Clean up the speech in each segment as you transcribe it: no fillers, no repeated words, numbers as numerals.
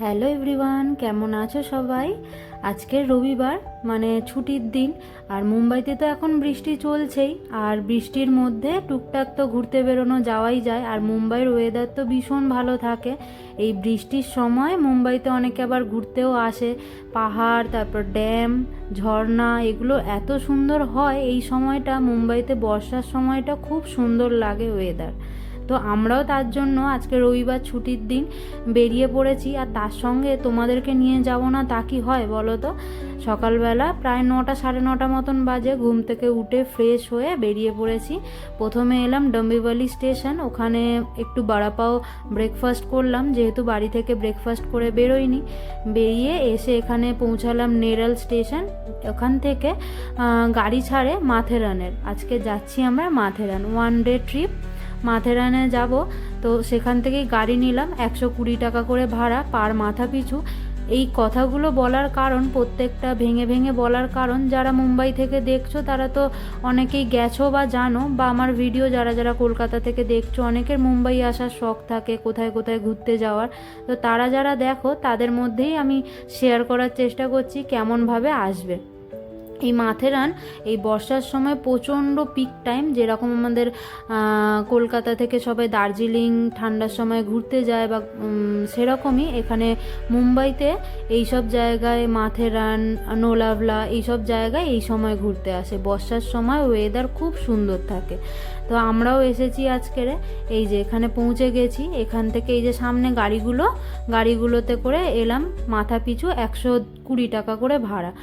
Hello everyone, কেমন আছো সবাই? আজকের রবিবার মানে ছুটির দিন, আর মুম্বাইতে তো এখন বৃষ্টি চলছেই। আর বৃষ্টির মধ্যে টুকটাক তো ঘুরতে বেরোনো যাওয়াই যায়। আর মুম্বাইয়ের ওয়েদার তো ভীষণ ভালো থাকে। এই বৃষ্টির সময় মুম্বাইতে অনেকে আবার ঘুরতেও আসে। পাহাড়, তারপর ড্যাম, ঝর্ণা, এগুলো এত সুন্দর হয় এই সময়টা। মুম্বাইতে বর্ষার সময়টা খুব সুন্দর লাগে ওয়েদার। তো আমরাও তার জন্য আজকে রবিবার ছুটির দিন বেরিয়ে পড়েছি। আর তার সঙ্গে তোমাদেরকে নিয়ে যাব না তা কি হয় বলো তো? সকালবেলা প্রায় 9টা সাড়ে 9টা মতন বাজে, ঘুম থেকে উঠে ফ্রেশ হয়ে বেরিয়ে পড়েছি। প্রথমে এলাম ডম্বিভালি স্টেশন, ওখানে একটু বড়াপাও ব্রেকফাস্ট করলাম, যেহেতু বাড়ি থেকে ব্রেকফাস্ট করে বেরোইনি। বেরিয়ে এসে এখানে পৌঁছালাম নেরাল স্টেশন। ওখান থেকে গাড়ি ছাড়ে মাথেরানের। আজকে যাচ্ছি আমরা মাথেরান, 1 ডে ট্রিপ মাথেরানে যাব। তো সেখান থেকেই গাড়ি নিলাম, 120 টাকা করে ভাড়া পার মাথা পিছু। এই কথাগুলো বলার কারণ, প্রত্যেকটা ভেঙে ভেঙে বলার কারণ, যারা মুম্বাই থেকে দেখছো তারা তো অনেকেই গেছো বা জানো, বা আমার ভিডিও যারা যারা কলকাতা থেকে দেখছো, অনেকের মুম্বাই আসার শখ থাকে, কোথায় কোথায় ঘুরতে যাওয়ার। তো তারা যারা দেখো তাদের মধ্যেই আমি শেয়ার করার চেষ্টা করছি কেমনভাবে আসবে। এই মাথেরান এই বর্ষার সময় প্রচণ্ড পিক টাইম, যেরকম আমাদের কলকাতা থেকে সবাই দার্জিলিং ঠান্ডার সময় ঘুরতে যায়, বা সেরকমই এখানে মুম্বাইতে এইসব জায়গায় মাথেরান, নোলাভলা, এইসব জায়গায় এই সময় ঘুরতে আসে। বর্ষার সময় ওয়েদার খুব সুন্দর থাকে। তো আমরাও এসেছি আজকের, এই যে এখানে পৌঁছে গেছি। এখান থেকে এই যে সামনে গাড়িগুলোতে করে এলাম, মাথা পিছু 120 টাকা করে ভাড়া।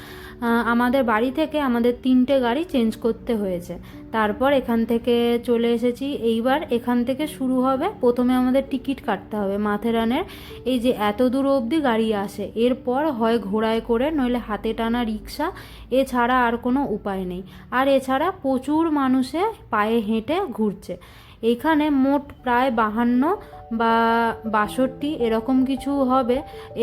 আমাদের বাড়ি থেকে আমাদের 3টে গাড়ি চেঞ্জ করতে হয়েছে। তারপর এখান থেকে চলে এসেছি। এইবার এখান থেকে শুরু হবে, প্রথমে আমাদের টিকিট কাটতে হবে মাথেরানের। এই যে এত দূর অবধি গাড়ি আসে, এরপর হয় ঘোড়ায় করে, নইলে হাতে টানা রিক্সা, এছাড়া আর কোনো উপায় নেই। আর এছাড়া প্রচুর মানুষে পায়ে হেঁটে ঘুরছে। এইখানে মোট প্রায় 52 বা 62 এরকম কিছু হবে,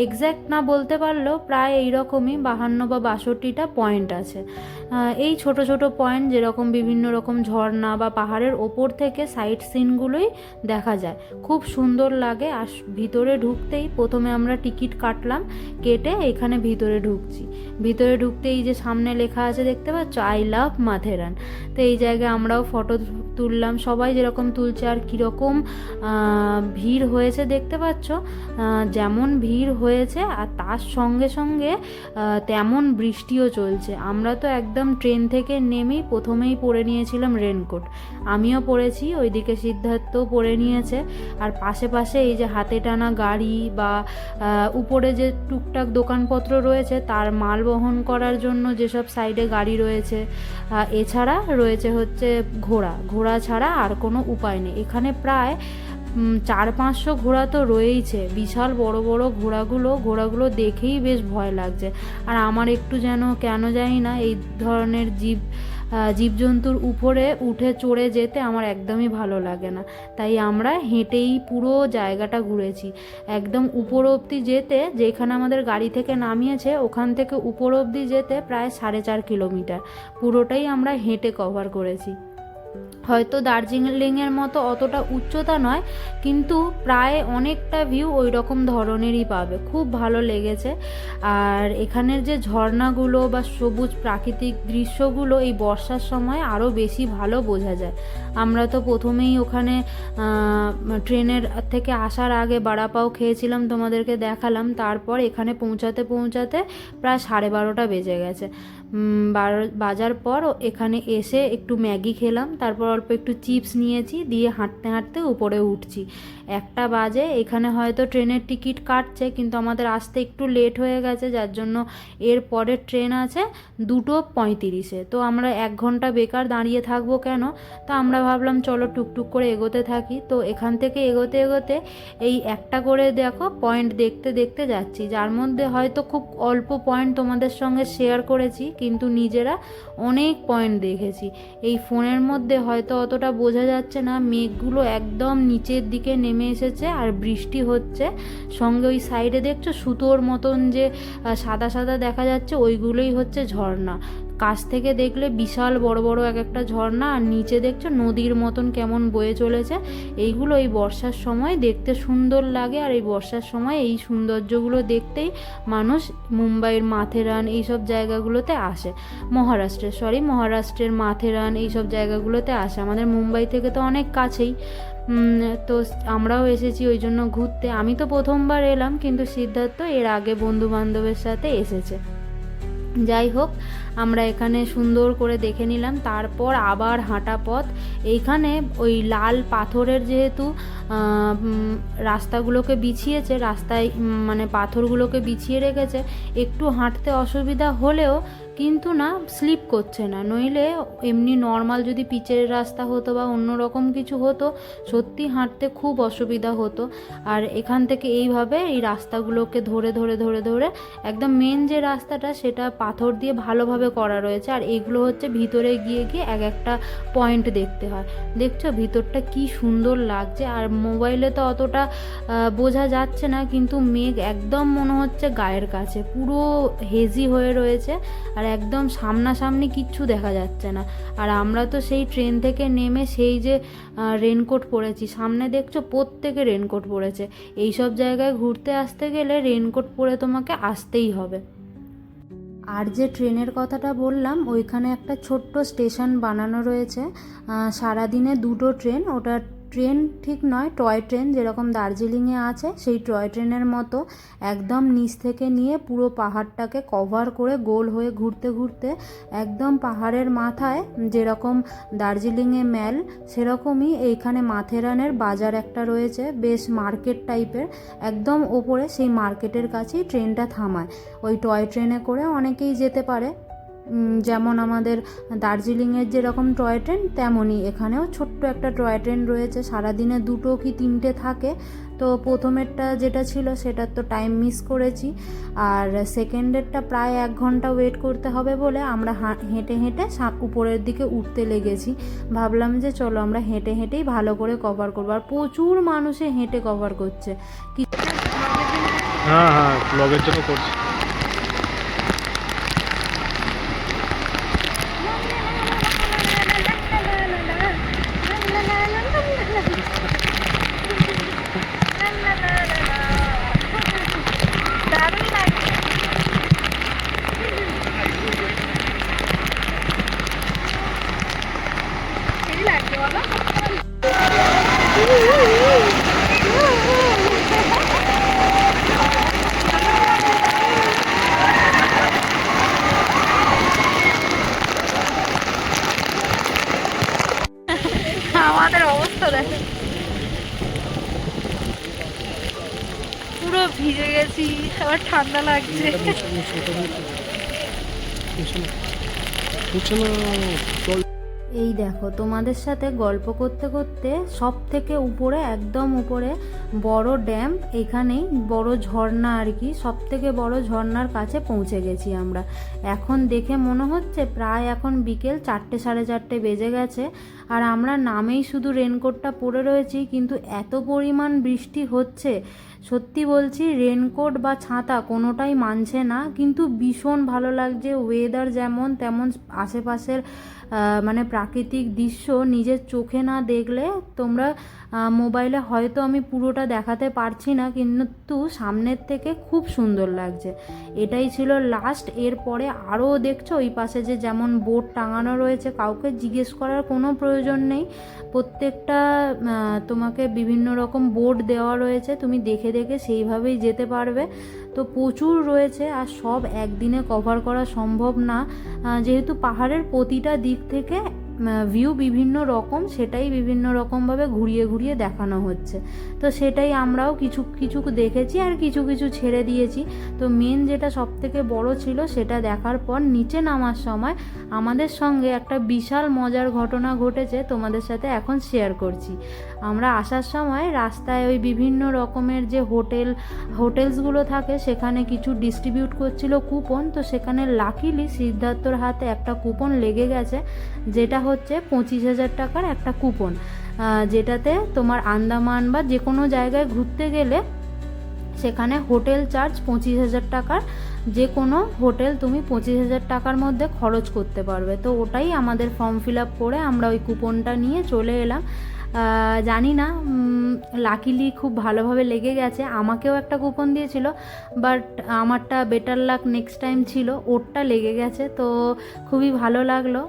এক্স্যাক্ট না বলতে পারলেও প্রায় এইরকমই 52 বা 62টা পয়েন্ট আছে। এই ছোট ছোট পয়েন্ট, যেরকম বিভিন্ন রকম ঝর্ণা বা পাহাড়ের ওপর থেকে সাইট সিনগুলোই দেখা যায়, খুব সুন্দর লাগে। আর ভিতরে ঢুকতেই প্রথমে আমরা টিকিট কাটলাম, কেটে এখানে ভিতরে ঢুকছি। ভিতরে ঢুকতে এই যে সামনে লেখা আছে দেখতে পাচ্ছ, আই লাভ মাথেরান। তো এই জায়গায় আমরাও ফটো তুললাম, সবাই যেরকম তুলছে। আর কীরকম ভিড় হয়েছে দেখতে পাচ্ছ, যেমন ভিড় হয়েছে আর তার সঙ্গে সঙ্গে তেমন বৃষ্টিও চলছে। আমরা তো একদম ট্রেন থেকে নেমেই প্রথমেই পরে নিয়েছিলাম রেনকোট, আমিও পরেছি, ওইদিকে সিদ্ধার্থও পরে নিয়েছে। আর পাশে পাশে এই যে হাতে টানা গাড়ি বা উপরে যে টুকটাক দোকানপত্র রয়েছে, তার মাল বহন করার জন্য যেসব সাইডে গাড়ি রয়েছে, এছাড়া রয়েছে হচ্ছে ঘোড়া ছাড়া আর কোনো উপায় নেই। এখানে প্রায় 400-500 ঘোড়া তো রয়েইছে, বিশাল বড় বড় ঘোড়াগুলো দেখেই বেশ ভয় লাগছে। আর আমার একটু যেন কেন জানি না এই ধরনের জীবজন্তুর উপরে উঠে চড়ে যেতে আমার একদমই ভালো লাগে না। তাই আমরা হেঁটেই পুরো জায়গাটা ঘুরেছি। একদম উপর অবধি যেতে, যেখানে আমাদের গাড়ি থেকে নামিয়েছে ওখান থেকে উপর অবধি যেতে প্রায় 4.5 কিলোমিটার, পুরোটাই আমরা হেঁটে কভার করেছি। হয়তো দার্জিলিংয়ের মতো অতটা উচ্চতা নয়, কিন্তু প্রায় অনেকটা ভিউ ওই রকম ধরনেরই পাবে, খুব ভালো লেগেছে। আর এখানের যে ঝর্ণাগুলো বা সবুজ প্রাকৃতিক দৃশ্যগুলো এই বর্ষার সময় আরও বেশি ভালো বোঝা যায়। আমরা তো প্রথমেই ওখানে ট্রেনের থেকে আসার আগে বড়াপাও খেয়েছিলাম, তোমাদেরকে দেখালাম। তারপর এখানে পৌঁছাতে প্রায় 12:30 বেজে গেছে। বাজার পর এখানে এসে একটু ম্যাগি খেলাম, তারপর অল্প একটু চিপস নিয়েছি, দিয়ে হাঁটতে হাঁটতে উপরে উঠছি। 1টা বাজে। এখানে হয়তো ট্রেনের টিকিট কাটছে, কিন্তু আমাদের আসতে একটু লেট হয়ে গেছে, যার জন্য এর পরের ট্রেন আছে 2:35-এ। তো আমরা 1 ঘন্টা বেকার দাঁড়িয়ে থাকবো কেন? তো আমরা ভাবলাম চলো টুকটুক করে এগোতে থাকি। তো এখান থেকে এগোতে এগোতে এই একটা করে দেখো পয়েন্ট দেখতে দেখতে যাচ্ছি, যার মধ্যে হয়তো খুব অল্প পয়েন্ট তোমাদের সঙ্গে শেয়ার করেছি, কিন্তু নিজেরা অনেক পয়েন্ট দেখেছি। এই ফোনের মধ্যে হয়তো অতটা বোঝা যাচ্ছে না, মেঘগুলো একদম নিচের দিকে নেমে এসেছে আর বৃষ্টি হচ্ছে। সঙ্গে ওই সাইডে দেখছো সুতোর মতন যে সাদা সাদা দেখা যাচ্ছে, ওইগুলোই হচ্ছে ঝর্ণা। কাছ থেকে দেখলে বিশাল বড় বড় এক একটা ঝর্ণা, আর নিচে দেখছো নদীর মতন কেমন বয়ে চলেছে। এইগুলো এই বর্ষার সময় দেখতে সুন্দর লাগে, আর এই বর্ষার সময় এই সৌন্দর্যগুলো দেখতেই মানুষ মুম্বাইয়ের মাথেরান এইসব জায়গাগুলোতে আসে। মহারাষ্ট্রের মাথেরান এইসব জায়গাগুলোতে আসে। আমাদের মুম্বাই থেকে তো অনেক কাছেই, তো আমরাও এসেছি ওই জন্য ঘুরতে। আমি তো প্রথমবার এলাম, কিন্তু সিদ্ধার্থ এর আগে বন্ধু বান্ধবের সাথে এসেছে। যাই হোক, আমরা এখানে সুন্দর করে দেখে নিলাম। তারপর আবার হাঁটা পথ। এইখানে ওই লাল পাথরের যেহেতু রাস্তাগুলোকে বিছিয়েছে, রাস্তায় মানে পাথরগুলোকে বিছিয়ে রেখেছে, একটু হাঁটতে অসুবিধা হলেও কিন্তু না স্লিপ করছে না। নইলে এমনি নর্মাল যদি পিচের রাস্তা হতো বা অন্য রকম কিছু হতো, সত্যি হাঁটতে খুব অসুবিধা হতো। আর এখান থেকে এইভাবে এই রাস্তাগুলোকে ধরে ধরে ধরে ধরে একদম মেন যে রাস্তাটা সেটা পাথর দিয়ে ভালোভাবে করা রয়েছে। আর এগুলো হচ্ছে ভিতরে গিয়ে গিয়ে এক একটা পয়েন্ট দেখতে হয়। দেখছো ভিতরটা কি সুন্দর লাগছে। আর মোবাইলে তো অতটা বোঝা যাচ্ছে না, কিন্তু মেঘ একদম মনে হচ্ছে গায়ের কাছে, পুরো হেজি হয়ে রয়েছে, আর একদম সামনাসামনি কিচ্ছু দেখা যাচ্ছে না। আর আমরা তো সেই ট্রেন থেকে নেমে সেই যে রেনকোট পরেছি, সামনে দেখছো প্রত্যেকে রেনকোট পরেছে। এইসব জায়গায় ঘুরতে আসতে গেলে রেনকোট পরে তোমাকে আসতেই হবে। আর যে ট্রেনের কথাটা বললাম, ওইখানে একটা ছোট্ট স্টেশন বানানো রয়েছে। সারাদিনে দুটো ট্রেন, ওটা ট্রেন ঠিক নয়, টয় ট্রেন, যেরকম দার্জিলিংয়ে আছে সেই টয় ট্রেনের মতো একদম নিচ থেকে নিয়ে পুরো পাহাড়টাকে কভার করে গোল হয়ে ঘুরতে ঘুরতে একদম পাহাড়ের মাথায়, যেরকম দার্জিলিংয়ে ম্যাল সেরকমই এইখানে মাথেরানের বাজার একটা রয়েছে, বেশ মার্কেট টাইপের, একদম ওপরে সেই মার্কেটের কাছেই ট্রেনটা থামায়। ওই টয় ট্রেনে করে অনেকেই যেতে পারে। যেমন আমাদের দার্জিলিংয়ের যেরকম টয় ট্রেন, তেমনই এখানেও ছোট্ট একটা টয় ট্রেন রয়েছে। সারাদিনে দুটো কি তিনটে থাকে। তো প্রথমেরটা যেটা ছিল সেটার তো টাইম মিস করেছি, আর সেকেন্ডেরটা প্রায় 1 ঘন্টা ওয়েট করতে হবে বলে আমরা হেঁটে হেঁটে উপরের দিকে উঠতে লেগেছি। ভাবলাম যে চলো আমরা হেঁটে হেঁটেই ভালো করে কভার করবো। আর প্রচুর মানুষে হেঁটে কভার করছে। হ্যাঁ হ্যাঁ, ব্লগের জন্য করছি। আমাদের অবস্থা দেখো, পুরো ভিজে গেছি, আবার ঠান্ডা লাগছে। এই দেখো, তোমাদের সাথে গল্প করতে করতে সব থেকে উপরে, একদম উপরে বড় ড্যাম, এখানেই বড় ঝর্ণা আর কি, সব থেকে বড় ঝর্ণার কাছে পৌঁছে গেছি আমরা। এখন দেখে মনে হচ্ছে প্রায় এখন বিকেল 4টে 4:30 বেজে গেছে। আর আমরা নামেই শুধু রেনকোটটা পরে রয়েছি, কিন্তু এত পরিমাণ বৃষ্টি হচ্ছে, সত্যি বলছি রেনকোট বা ছাতা কোনোটাই মানছে না। কিন্তু ভীষণ ভালো লাগছে, ওয়েদার যেমন তেমন, আশেপাশের মানে প্রাকৃতিক দৃশ্য নিজের চোখে না দেখলে তোমরা, মোবাইলে হয়তো আমি পুরোটা দেখাতে পারছি না, কিন্তু সামনের থেকে খুব সুন্দর লাগছে। এটাই ছিল লাস্ট। এরপরে আরও দেখছো ওই পাশে যে যেমন বোর্ড টাঙানো রয়েছে, কাউকে জিজ্ঞেস করার কোনো প্রয়োজন নেই, প্রত্যেকটা তোমাকে বিভিন্ন রকম বোর্ড দেওয়া রয়েছে, তুমি দেখে দেখে সেইভাবেই যেতে পারবে। তো প্রচুর রয়েছে, আর সব একদিনে কভার করা সম্ভব না, যেহেতু পাহাড়ের প্রতিটা দিক থেকে ভিউ বিভিন্ন রকম, সেটাই বিভিন্ন রকমভাবে ঘুরিয়ে ঘুরিয়ে দেখানো হচ্ছে। তো সেটাই আমরাও কিছু কিছু দেখেছি আর কিছু কিছু ছেড়ে দিয়েছি। তো মেন যেটা সব থেকে বড় ছিল সেটা দেখার পর নিচে নামার সময় আমাদের সঙ্গে একটা বিশাল মজার ঘটনা ঘটেছে, তোমাদের সাথে এখন শেয়ার করছি। আমরা আসার সময় রাস্তায় ওই বিভিন্ন রকমের যে হোটেলসগুলো থাকে সেখানে কিছু ডিস্ট্রিবিউট করছিল কুপন। তো সেখানে লাকিলি সিদ্ধার্থর হাতে একটা কুপন লেগে গেছে, যেটা হচ্ছে 25,000 টাকার একটা কুপন, যেটাতে তোমার আন্দামান বা যে কোনো জায়গায় ঘুরতে গেলে সেখানে হোটেল চার্জ 25,000 টাকার, যে কোনো হোটেল তুমি 25,000 টাকার মধ্যে খরচ করতে পারবে। তো ওটাই আমাদের ফর্ম ফিল আপ করে আমরা ওই কুপনটা নিয়ে চলে এলাম। জানি না, লাকিলি খুব ভালোভাবে লেগে গেছে। আমাকেও একটা কুপন দিয়েছিল, বাট আমারটা বেটার লাক নেক্সট টাইম ছিল, ওরটা লেগে গেছে। তো খুবই ভালো লাগলো,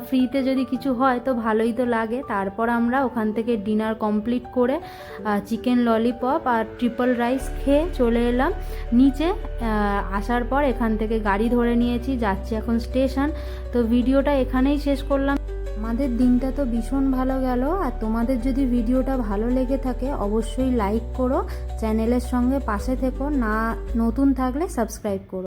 ফ্রিতে যদি কিছু হয় তো ভালোই তো লাগে। তারপর আমরা ওখান থেকে ডিনার কমপ্লিট করে চিকেন ললিপপ আর ট্রিপল রাইস খেয়ে চলে এলাম নিচে। আসার পর এখান থেকে গাড়ি ধরে নিয়েছি, যাচ্ছি এখন স্টেশন। তো ভিডিওটা এখানেই শেষ করলাম। আমাদের দিনটা তো ভীষণ ভালো গেল। আর তোমাদের যদি ভিডিওটা ভালো লেগে থাকে অবশ্যই লাইক করো, চ্যানেলের সঙ্গে পাশে থেকো, না নতুন থাকলে সাবস্ক্রাইব করো।